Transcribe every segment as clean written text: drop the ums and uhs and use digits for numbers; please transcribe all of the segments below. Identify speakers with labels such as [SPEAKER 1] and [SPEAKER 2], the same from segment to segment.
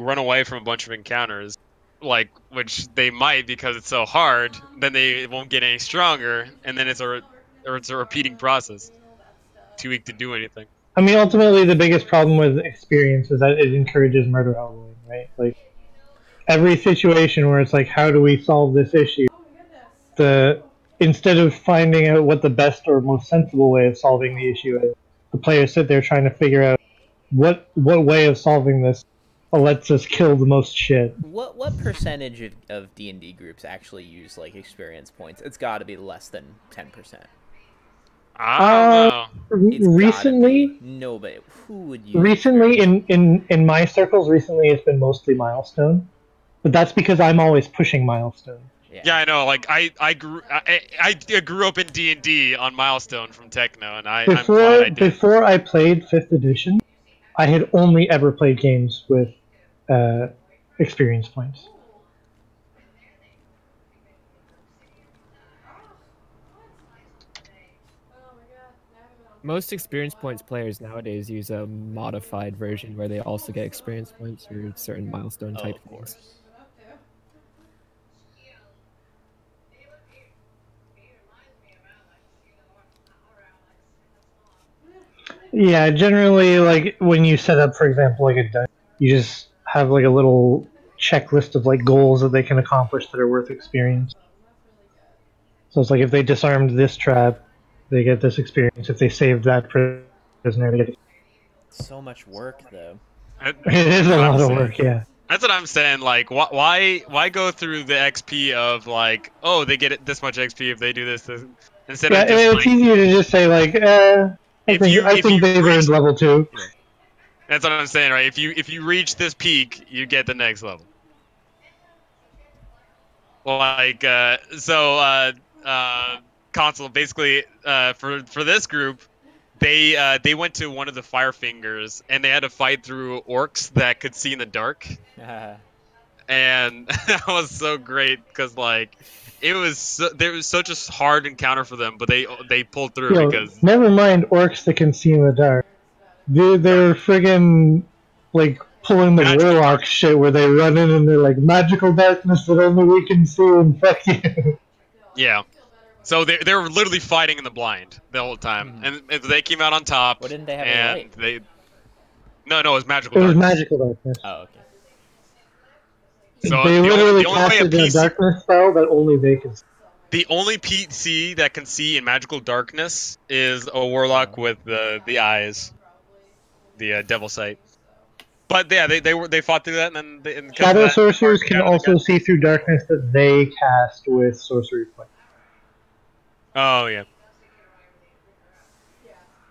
[SPEAKER 1] run away from a bunch of encounters, like, which they might because it's so hard, then they won't get any stronger, and then it's a repeating process. Too weak to do anything.
[SPEAKER 2] I mean, ultimately, the biggest problem with experience is that it encourages murder elbowing, right? Like, every situation where it's like, how do we solve this issue? Instead of finding out what the best or most sensible way of solving the issue is, the players sit there trying to figure out what way of solving this lets us kill the most shit.
[SPEAKER 3] What percentage of D&D groups actually use like experience points? It's got to be less than 10%.
[SPEAKER 1] I don't know.
[SPEAKER 2] Recently,
[SPEAKER 3] nobody. Who would use?
[SPEAKER 2] Recently, in my circles, recently it's been mostly milestone, but that's because I'm always pushing milestone.
[SPEAKER 1] Yeah, I know. Like I grew up in D&D on milestone from Techno, and
[SPEAKER 2] before I played 5th edition, I had only ever played games with experience points.
[SPEAKER 4] Most experience points players nowadays use a modified version where they also get experience points for certain milestone type things.
[SPEAKER 2] Yeah, generally, like when you set up, for example, like a dungeon, you just have like a little checklist of like goals that they can accomplish that are worth experience. So it's like if they disarmed this trap, they get this experience. If they saved that prisoner, they get.
[SPEAKER 3] So much work, though.
[SPEAKER 2] It is a lot of work, yeah.
[SPEAKER 1] That's what I'm saying. Like, why go through the XP of like, oh, they get this much XP if they do this instead of just
[SPEAKER 2] it's easier to just say like, I think they've earned level 2.
[SPEAKER 1] Yeah. That's what I'm saying, right? If you reach this peak, you get the next level. Like, console basically for this group, they went to one of the fire fingers and they had to fight through orcs that could see in the dark. And that was so great because like there was such a hard encounter for them, but they pulled through because
[SPEAKER 2] never mind orcs that can see in the dark. They're friggin' like pulling the warlock shit where they run in and they're like magical darkness that only we can see and fuck you.
[SPEAKER 1] Yeah. So they were literally fighting in the blind the whole time, and they came out on top.
[SPEAKER 3] Well, didn't they have a light?
[SPEAKER 1] No, it was magical.
[SPEAKER 2] It was magical darkness.
[SPEAKER 3] Oh, okay.
[SPEAKER 1] So
[SPEAKER 2] they literally casted a darkness spell that only they can see.
[SPEAKER 1] The only PC that can see in magical darkness is a warlock with the eyes, the devil sight. But yeah, they fought through that, and then
[SPEAKER 2] shadow sorcerers can also see through darkness that they cast with sorcery points.
[SPEAKER 1] Oh yeah.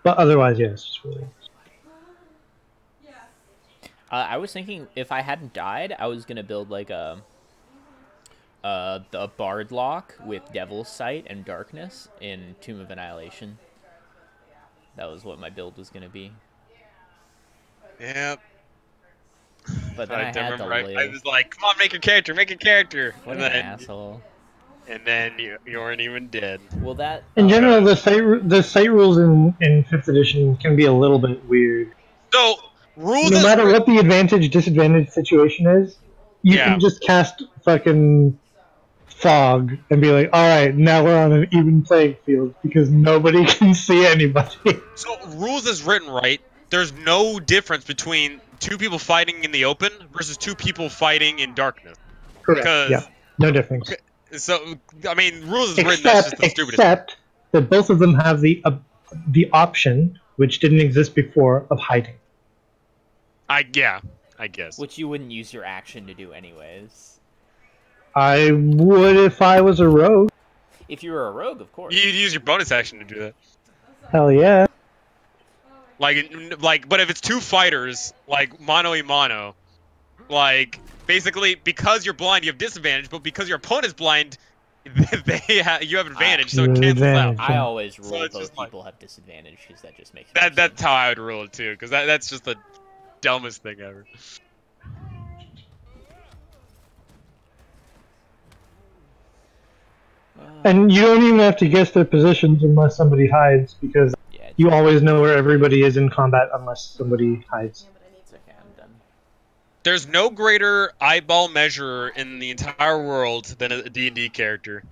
[SPEAKER 2] But otherwise, yes, it's really.
[SPEAKER 3] I was thinking if I hadn't died, I was gonna build like a bard lock with devil's sight and darkness in Tomb of Annihilation. That was what my build was gonna be.
[SPEAKER 1] Yep.
[SPEAKER 3] But then I had to live.
[SPEAKER 1] I was like, "Come on, make a character, make a character."
[SPEAKER 3] What an asshole.
[SPEAKER 1] And then you weren't even dead.
[SPEAKER 3] Well, that
[SPEAKER 2] in general, the site rules in 5th edition can be a little bit weird.
[SPEAKER 1] So rules.
[SPEAKER 2] No matter what the advantage-disadvantage situation is, you can just cast fucking fog and be like, all right, now we're on an even playing field because nobody can see anybody.
[SPEAKER 1] So rules is written right. There's no difference between 2 people fighting in the open versus 2 people fighting in darkness.
[SPEAKER 2] Correct. Yeah, no difference.
[SPEAKER 1] So, I mean, rules is written, that's just the stupidest.
[SPEAKER 2] Except that both of them have the option, which didn't exist before, of hiding.
[SPEAKER 1] I guess.
[SPEAKER 3] Which you wouldn't use your action to do anyways.
[SPEAKER 2] I would if I was a rogue.
[SPEAKER 3] If you were a rogue, of course.
[SPEAKER 1] You'd use your bonus action to do that.
[SPEAKER 2] Hell yeah.
[SPEAKER 1] But if it's 2 fighters, like mano-a-mano, like, basically, because you're blind, you have disadvantage, but because your opponent's blind, you have advantage, so it cancels out.
[SPEAKER 3] I always rule both people have disadvantage, because that just makes
[SPEAKER 1] sense. That's how I would rule it, too, because that's just the dumbest thing ever.
[SPEAKER 2] And you don't even have to guess their positions unless somebody hides, because you always know where everybody is in combat unless somebody hides.
[SPEAKER 3] It's okay, I'm done.
[SPEAKER 1] There's no greater eyeball measurer in the entire world than a D&D character.